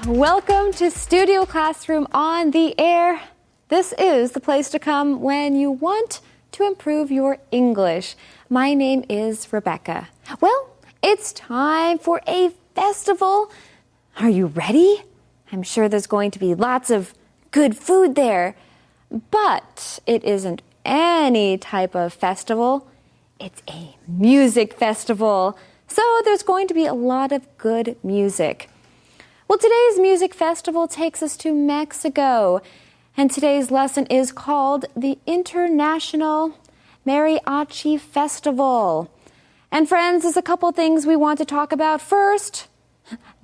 Welcome to Studio Classroom on the Air. This is the place to come when you want to improve your English. My name is Rebecca. Well, it's time for a festival. Are you ready? I'm sure there's going to be lots of good food there. But it isn't any type of festival. It's a music festival. So there's going to be a lot of good music. Well, today's music festival takes us to Mexico. And today's lesson is called the International Mariachi Festival. And friends, there's a couple things we want to talk about. First,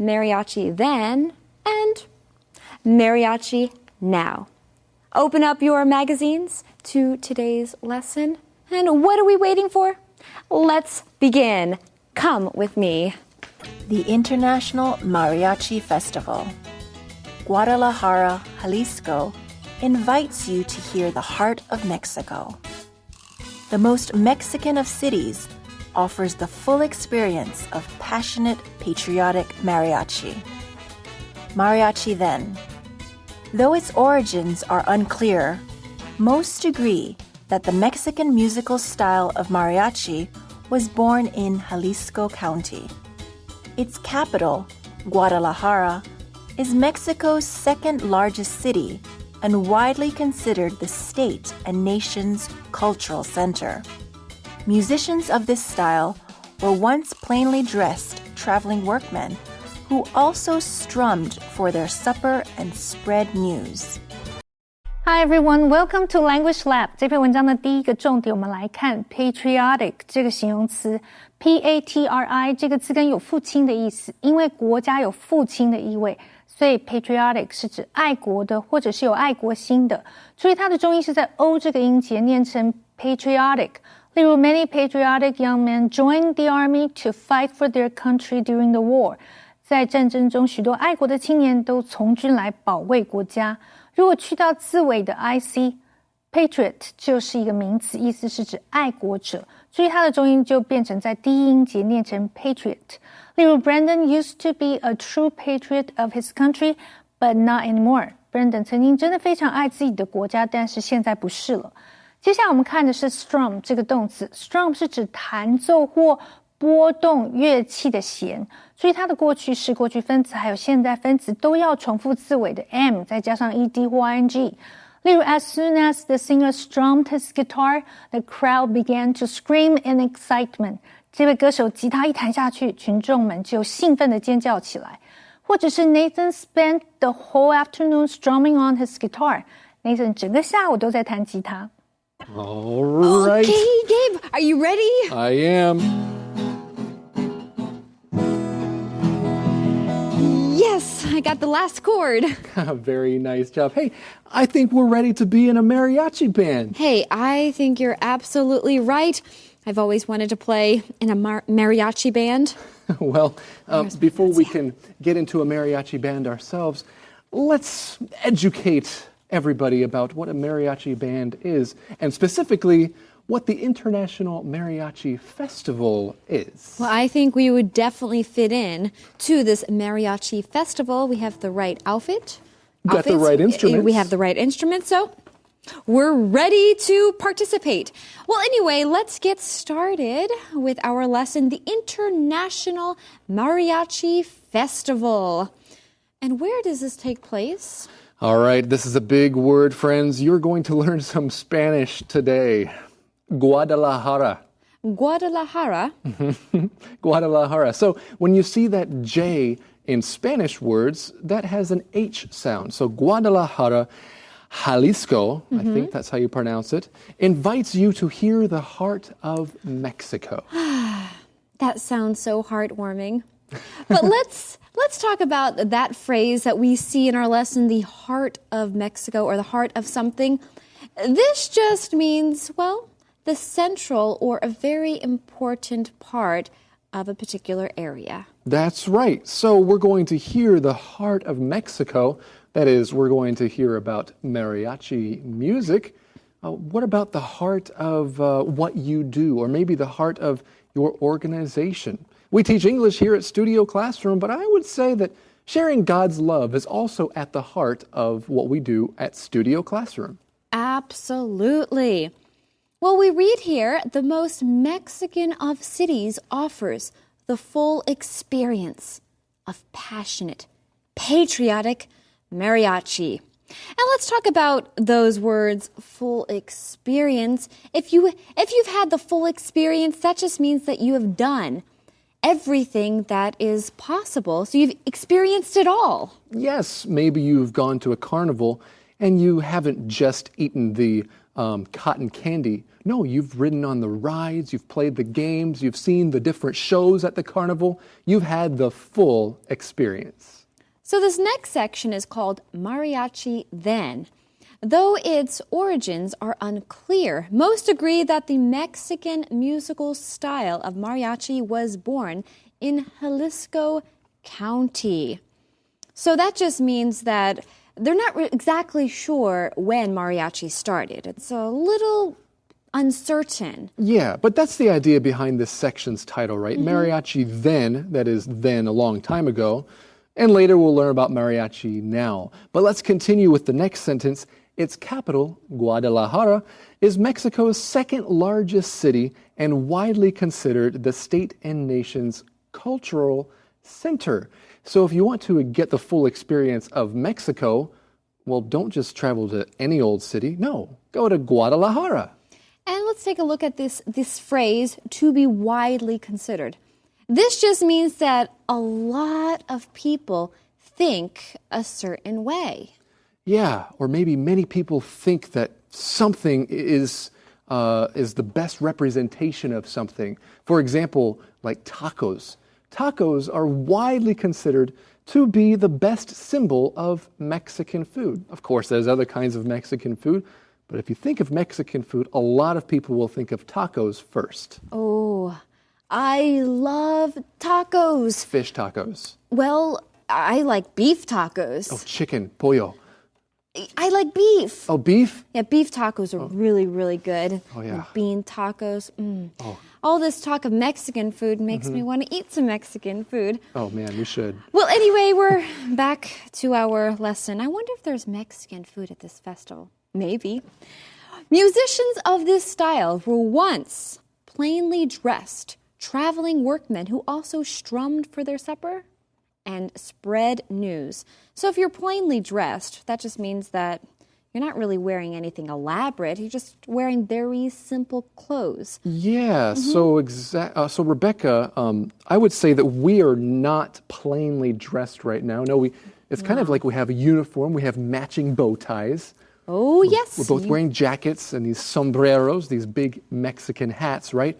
mariachi then and mariachi now. Open up your magazines to today's lesson. And what are we waiting for? Let's begin. Come with me. The International Mariachi Festival. Guadalajara, Jalisco, invites you to hear the heart of Mexico. The most Mexican of cities offers the full experience of passionate, patriotic mariachi. Mariachi then. Though its origins are unclear, most agree that the Mexican musical style of mariachi was born in Jalisco County. Its capital, Guadalajara, is Mexico's second largest city and widely considered the state and nation's cultural center. Musicians of this style were once plainly dressed traveling workmen who also strummed for their supper and spread news. Hi everyone, welcome to Language Lab. 这篇文章的第一个重点，我们来看 patriotic 这个形容词。P-A-T-R-I 这个字根有父亲的意思，因为国家有父亲的意味，所以 patriotic 是指爱国的，或者是有爱国心的。注意它的重音是在 O 这个音节，念成 patriotic。例如 many patriotic young men joined the army to fight for their country during the war. 在战争中，许多爱国的青年都从军来保卫国家。如果去到字尾的 IC patriot 就是一个名词，意思是指爱国者。注意它的重音就变成在第一音节念成 patriot。例如 Brandon used to be a true patriot of his country, but not anymore. Brandon 曾经真的非常爱自己的国家，但是现在不是了。接下来我们看的是 strum 这个动词。strum 是指弹奏或拨动乐器的弦。注意它的过去式、过去分词还有现在分词都要重复字尾的 m 再加上 ed 或 ing。例如 as soon as the singer strummed his guitar, the crowd began to scream in excitement. 这位歌手吉他一弹下去，群众们就兴奋地尖叫起来。或者是 Nathan spent the whole afternoon strumming on his guitar. Nathan 整个下午都在弹吉他。All right. Okay, Gabe, are you ready? I am. Yes, I got the last chord. Very nice job. Hey, I think we're ready to be in a mariachi band. Hey, I think you're absolutely right. I've always wanted to play in a mariachi band. Well, before we can get into a mariachi band ourselves, let's educate everybody about what a mariachi band is, and specifically what the International Mariachi Festival is. Well, I think we would definitely fit in to this mariachi festival. We have the right outfit. Got the right instruments. We have the right instruments, so we're ready to participate. Well, anyway, let's get started with our lesson, the International Mariachi Festival. And where does this take place? All right, this is a big word, friends. You're going to learn some Spanish today. Guadalajara. Guadalajara. Guadalajara. So when you see that J in Spanish words, that has an H sound. So Guadalajara, Jalisco, I think that's how you pronounce it, invites you to hear the heart of Mexico. That sounds so heartwarming. But let's talk about that phrase that we see in our lesson, the heart of Mexico, or the heart of something. This just means, well, the central or a very important part of a particular area. That's right. So we're going to hear the heart of Mexico. That is, we're going to hear about mariachi music. What about the heart of what you do, or maybe the heart of your organization? We teach English here at Studio Classroom, but I would say that Sharing God's love is also at the heart of what we do at Studio Classroom. Absolutely. Well, we read here, the most Mexican of cities offers the full experience of passionate, patriotic mariachi. And let's talk about those words, full experience. If you've had the full experience, that just means that you have done everything that is possible. So you've experienced it all. Yes, maybe you've gone to a carnival and you haven't just eaten the cotton candy. No, you've ridden on the rides, you've played the games, you've seen the different shows at the carnival. You've had the full experience. So this next section is called Mariachi Then. Though its origins are unclear, most agree that the Mexican musical style of mariachi was born in Jalisco County. So that just means that they're not exactly sure when mariachi started. It's a little uncertain. Yeah, but that's the idea behind this section's title, right? Mariachi then, that is then a long time ago. And later we'll learn about mariachi now. But let's continue with the next sentence. Its capital, Guadalajara, is Mexico's second largest city and widely considered the state and nation's cultural center. So if you want to get the full experience of Mexico, well, don't just travel to any old city. No, go to Guadalajara. And let's take a look at this phrase, to be widely considered. This just means that a lot of people think a certain way. Yeah, or maybe many people think that something is the best representation of something. For example, like tacos. Tacos are widely considered to be the best symbol of Mexican food. Of course, there's other kinds of Mexican food, but if you think of Mexican food, a lot of people will think of tacos first. Oh, I love tacos. Fish tacos. Well, I like beef tacos. Oh, chicken, pollo. I like beef. Oh, beef? Yeah, beef tacos are really, really good. Oh, yeah. And bean tacos. Oh. All this talk of Mexican food makes me want to eat some Mexican food. Oh, man, we should. Well, anyway, we're back to our lesson. I wonder if there's Mexican food at this festival. Maybe. Musicians of this style were once plainly dressed traveling workmen who also strummed for their supper and spread news. So if you're plainly dressed, that just means that you're not really wearing anything elaborate. You're just wearing very simple clothes. Yeah, so Rebecca, I would say that we are not plainly dressed right now. No, it's kind of like we have a uniform. We have matching bow ties. Oh, yes. We're both wearing jackets and these sombreros, these big Mexican hats, right?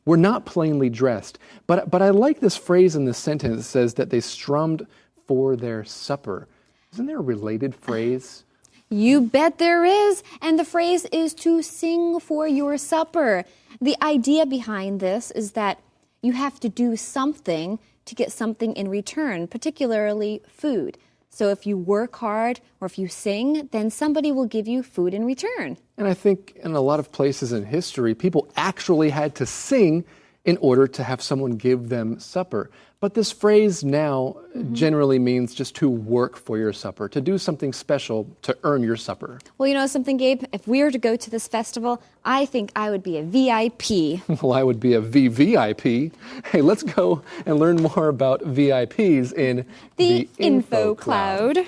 We're not plainly dressed. But I like this phrase in the sentence that says that they strummed for their supper. Isn't there a related phrase? You bet there is. And the phrase is to sing for your supper. The idea behind this is that you have to do something to get something in return, particularly food. So if you work hard or if you sing, then somebody will give you food in return. And I think in a lot of places in history, people actually had to sing in order to have someone give them supper. But this phrase now generally means just to work for your supper, to do something special to earn your supper. Well, you know something, Gabe? If we were to go to this festival, I think I would be a VIP. Well, I would be a VVIP. Hey, let's go and learn more about VIPs in the Info Cloud.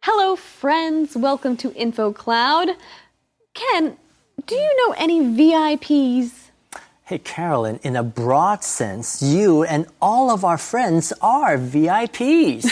Hello, friends. Welcome to Info Cloud. Ken, do you know any VIPs? Hey, Carolyn, in a broad sense, you and all of our friends are VIPs.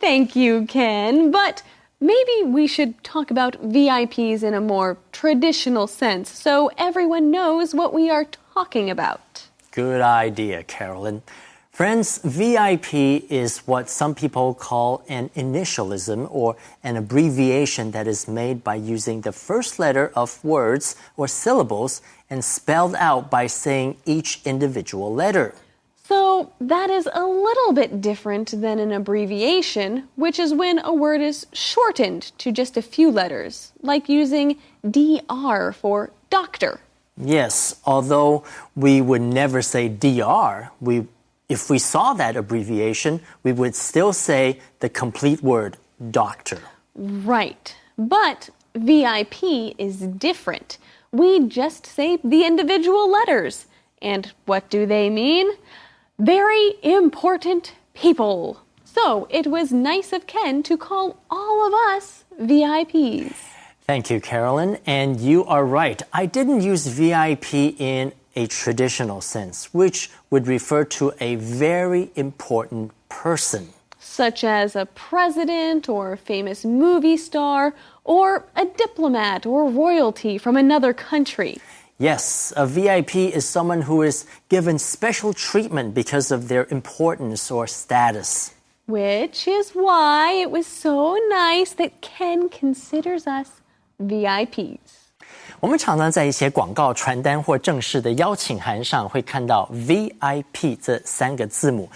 Thank you, Ken. But maybe we should talk about VIPs in a more traditional sense so everyone knows what we are talking about. Good idea, Carolyn. Friends, VIP is what some people call an initialism or an abbreviation that is made by using the first letter of words or syllables and spelled out by saying each individual letter. So that is a little bit different than an abbreviation, which is when a word is shortened to just a few letters, like using DR for doctor. Yes, although we would never say DR, we If we saw that abbreviation, we would still say the complete word, doctor. Right. But VIP is different. We just say the individual letters. And what do they mean? Very important people. So it was nice of Ken to call all of us VIPs. Thank you, Carolyn. And you are right. I didn't use VIP in a traditional sense, which would refer to a very important person. Such as a president or famous movie star or a diplomat or royalty from another country. Yes, a VIP is someone who is given special treatment because of their importance or status. Which is why it was so nice that Ken considers us VIPs. 我们常常在一些广告传单或正式的邀请函上会看到 VIP 这3个字母，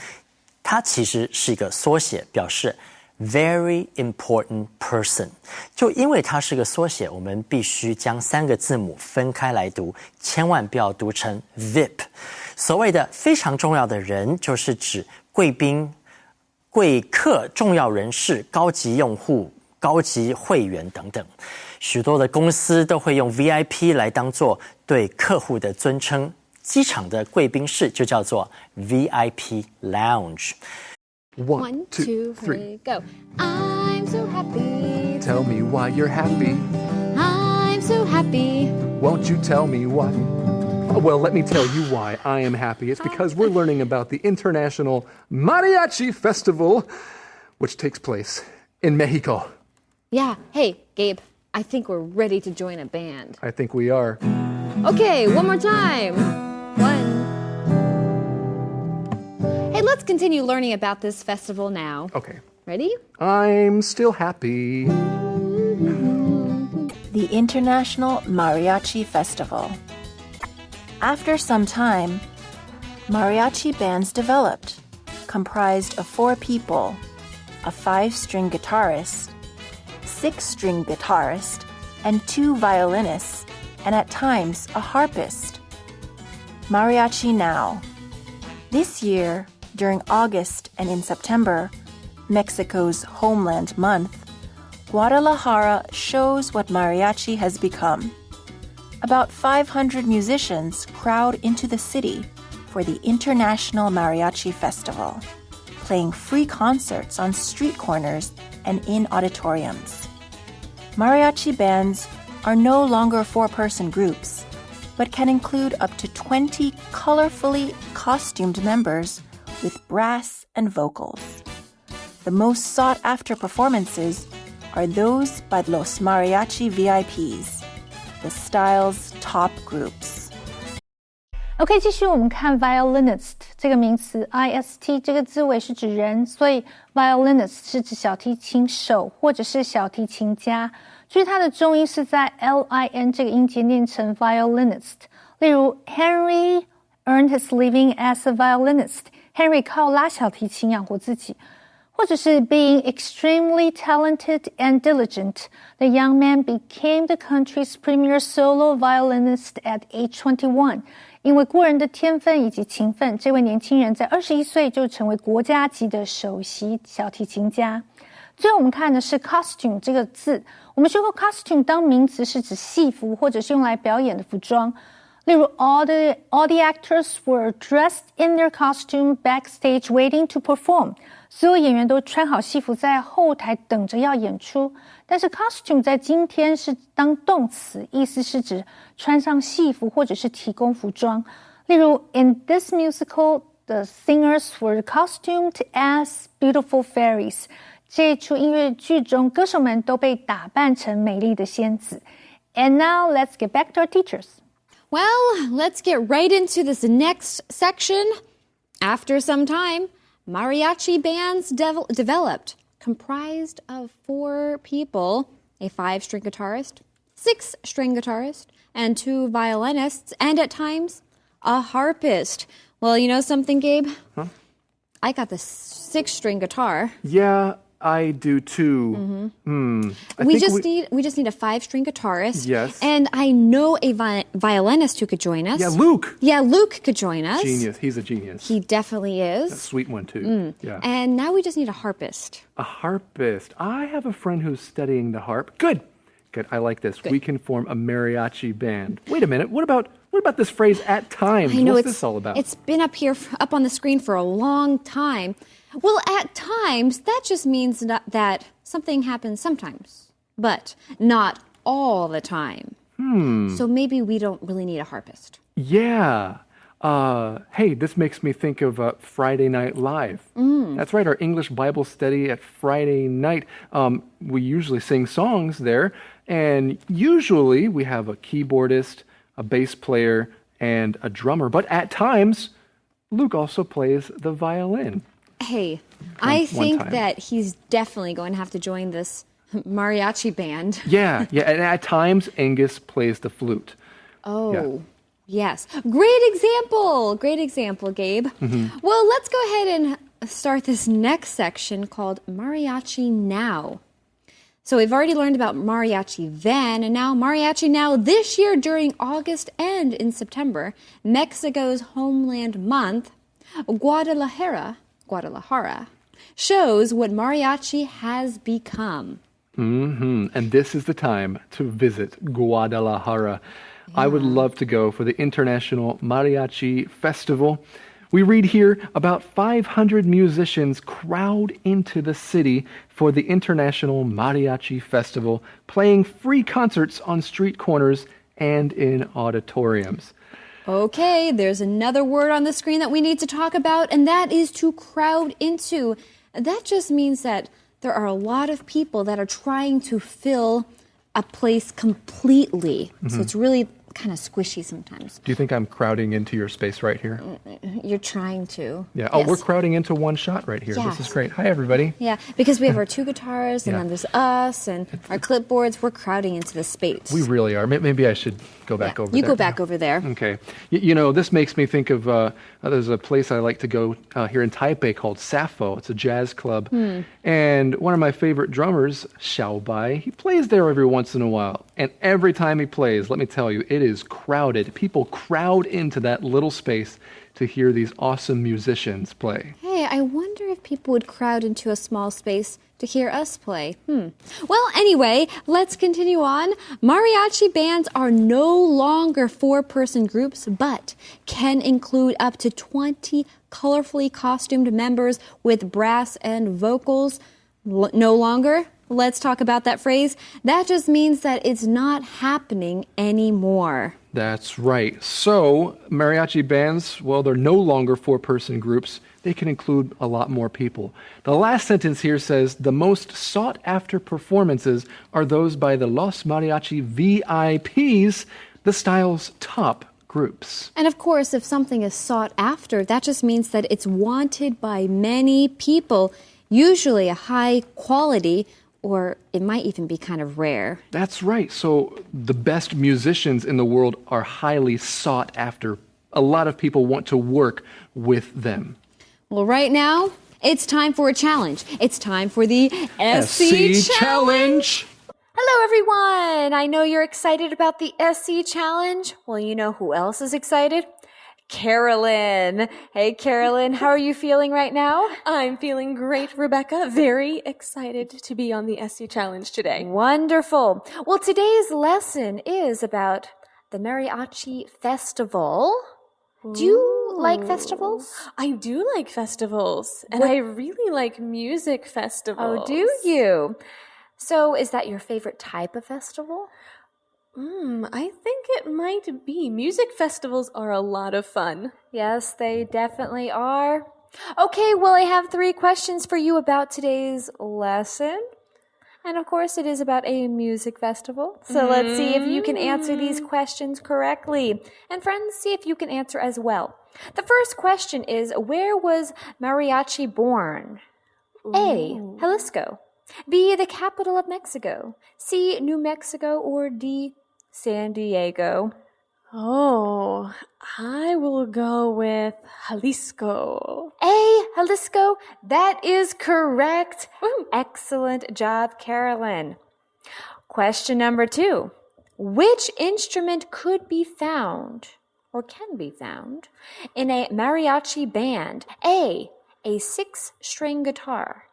它其实是一个缩写，表示 very important person。就因为它是个缩写，我们必须将3个字母分开来读，千万不要读成 VIP。所谓的非常重要的人，就是指贵宾、贵客、重要人士、高级用户、高级会员等等。许多的公司都会用 VIP 来当作对客户的尊称。机场的贵宾室就叫做 VIP Lounge。One, two, three, go. I'm so happy. Tell me why you're happy. I'm so happy. Won't you tell me why? Well, let me tell you why I am happy. It's because we're learning about the International Mariachi Festival, which takes place in Mexico. Yeah. Hey, Gabe, I think we're ready to join a band. I think we are. Okay, one more time. 1. Hey, let's continue learning about this festival now. Okay. Ready? I'm still happy. The International Mariachi Festival. After some time, mariachi bands developed, comprised of 4 people, a 5-string guitarist, 6-string guitarist, and 2 violinists, and at times a harpist. Mariachi Now. This year, during August and in September, Mexico's homeland month, Guadalajara shows what mariachi has become. About 500 musicians crowd into the city for the International Mariachi Festival, playing free concerts on street corners and in auditoriums. Mariachi bands are no longer 4-person groups, but can include up to 20 colorfully costumed members with brass and vocals. The most sought-after performances are those by Los Mariachi VIPs, the style's top groups. OK， 继续我们看 violinist 这个名词 ，ist 这个字尾是指人，所以 violinist 是指小提琴手或者是小提琴家。注意它的重音是在 lin 这个音节念成 violinist。例如 Henry earned his living as a violinist。Henry 靠拉小提琴养活自己。或者是 being extremely talented and diligent, the young man became the country's premier solo violinist at age 21. 因为过人的天分以及勤奋，这位年轻人在21岁就成为国家级的首席小提琴家。最后我们看的是 costume 这个字，我们学过 costume 当名词是指戏服或者是用来表演的服装。例如 all the actors were dressed in their costume backstage waiting to perform. 所有演员都穿好戏服在后台等着要演出。但是 costume 在今天是当动词，意思是指穿上戏服或者是提供服装。例如 in this musical, the singers were costumed as beautiful fairies. 这一出音乐剧中，歌手们都被打扮成美丽的仙子。And now let's get back to our teachers. Well, let's get right into this next section. After some time, mariachi bands developed, comprised of 4 people, a 5-string guitarist, 6-string guitarist, and 2 violinists, and at times, a harpist. Well, you know something, Gabe? Huh? I got the 6-string guitar. Yeah, I do too. We just need a 5-string guitarist. Yes. And I know a violinist who could join us. Yeah, Luke. Yeah, Luke could join us. Genius. He's a genius. He definitely is. A sweet one too. Yeah. And now we just need a harpist. A harpist. I have a friend who's studying the harp. Good. I like this. We can form a mariachi band. Wait a minute. What about this phrase "at times"? I know, What's this all about? It's been up on the screen for a long time. Well, at times, that just means that something happens sometimes, but not all the time. So maybe we don't really need a harpist. Yeah. Hey, this makes me think of Friday Night Live. That's right, our English Bible study at Friday night. We usually sing songs there, and usually we have a keyboardist, a bass player, and a drummer. But at times, Luke also plays the violin. Hey, I think that he's definitely going to have to join this mariachi band. Yeah, and at times, Angus plays the flute. Oh. Yeah. Yes. Great example, Gabe. Well, let's go ahead and start this next section called Mariachi Now. So we've already learned about mariachi then, and now mariachi now this year during August and in September, Mexico's Homeland Month, Guadalajara, shows what mariachi has become. And this is the time to visit Guadalajara. I would love to go for the International Mariachi Festival. We read here about 500 musicians crowd into the city for the International Mariachi Festival, playing free concerts on street corners and in auditoriums. Okay, there's another word on the screen that we need to talk about, and that is to crowd into. That just means that there are a lot of people that are trying to fill a place completely. So it's really kind of squishy sometimes. Do you think I'm crowding into your space right here? You're trying to. Yeah. Oh, Yes. We're crowding into one shot right here. Yes. This is great. Hi, everybody. Yeah, because we have our 2 guitars, and Yeah. then there's us, and our clipboards. We're crowding into the space. We really are. Maybe I should go back over there. You go back over there. Okay. You know, this makes me think of, there's a place I like to go here in Taipei called Sappho. It's a jazz club. And one of my favorite drummers, Xiao Bai, he plays there every once in a while. And every time he plays, let me tell you, it is crowded. People crowd into that little space to hear these awesome musicians play. Hey, I wonder if people would crowd into a small space to hear us play. Well, anyway, let's continue on. Mariachi bands are no longer 4-person groups, but can include up to 20 colorfully costumed members with brass and vocals. No longer. Let's talk about that phrase. That just means that it's not happening anymore. That's right. So, mariachi bands, well, they're no longer 4-person groups. They can include a lot more people. The last sentence here says, the most sought-after performances are those by the Los Mariachi VIPs, the style's top groups. And of course, if something is sought after, that just means that it's wanted by many people, usually a high quality, or it might even be kind of rare. That's right. So the best musicians in the world are highly sought after. A lot of people want to work with them. Well, right now, it's time for a challenge. It's time for the SC Challenge. Hello, everyone. I know you're excited about the SC Challenge. Well, you know who else is excited? Carolyn. Hey, Carolyn, how are you feeling right now? I'm feeling great, Rebecca. Very excited to be on the SC Challenge today. Wonderful. Well, today's lesson is about the Mariachi Festival. Do you like festivals? I do like festivals, and I really like music festivals. Oh, do you? So is that your favorite type of festival? I think it might be. Music festivals are a lot of fun. Yes, they definitely are. Okay, well, I have 3 questions for you about today's lesson. And of course, it is about a music festival. So let's see if you can answer these questions correctly. And friends, see if you can answer as well. The first question is, where was mariachi born? A, Jalisco. B, the capital of Mexico. C, New Mexico. Or D, San Diego. Oh, I will go with Jalisco. A, Jalisco. That is correct. Excellent job, Carolyn. Question number 2. Which instrument could be found or can be found in a mariachi band? A 6-string guitar.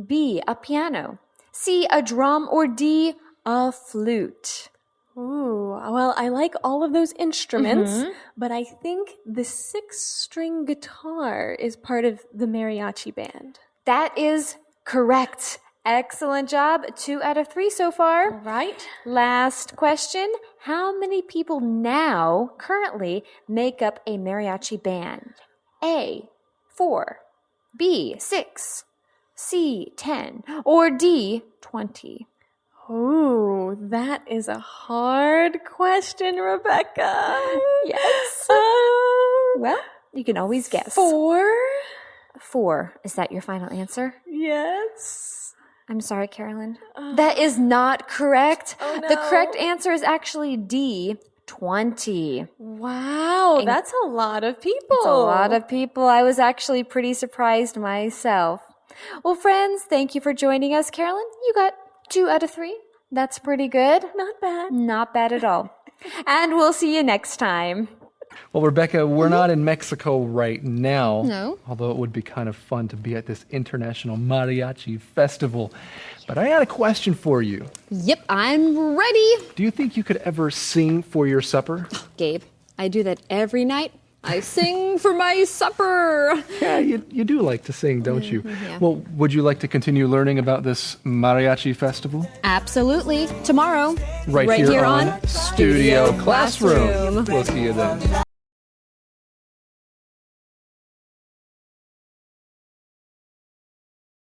B, a piano. C, a drum. Or D, a flute. Ooh, well, I like all of those instruments, but I think the 6-string guitar is part of the mariachi band. That is correct. Excellent job. 2 out of 3 so far. All right. Last question. How many people now currently make up a mariachi band? A, 4. B, 6. C, 10. Or D, 20. Ooh, that is a hard question, Rebecca. Yes. Well, you can always guess. 4? 4. Is that your final answer? Yes. I'm sorry, Carolyn. That is not correct. Oh, no. The correct answer is actually D, 20. Wow, that's a lot of people. It's a lot of people. I was actually pretty surprised myself. Well, friends, thank you for joining us. Carolyn, you got 2 out of 3. That's pretty good. Not bad. Not bad at all. And we'll see you next time. Well, Rebecca, we're not in Mexico right now. No. Although it would be kind of fun to be at this International Mariachi Festival. But I had a question for you. Yep, I'm ready. Do you think you could ever sing for your supper? Gabe, I do that every night. I sing for my supper. Yeah, you do like to sing, don't you? Yeah. Well, would you like to continue learning about this mariachi festival? Absolutely. Tomorrow. Right here on Studio Classroom. We'll see you then.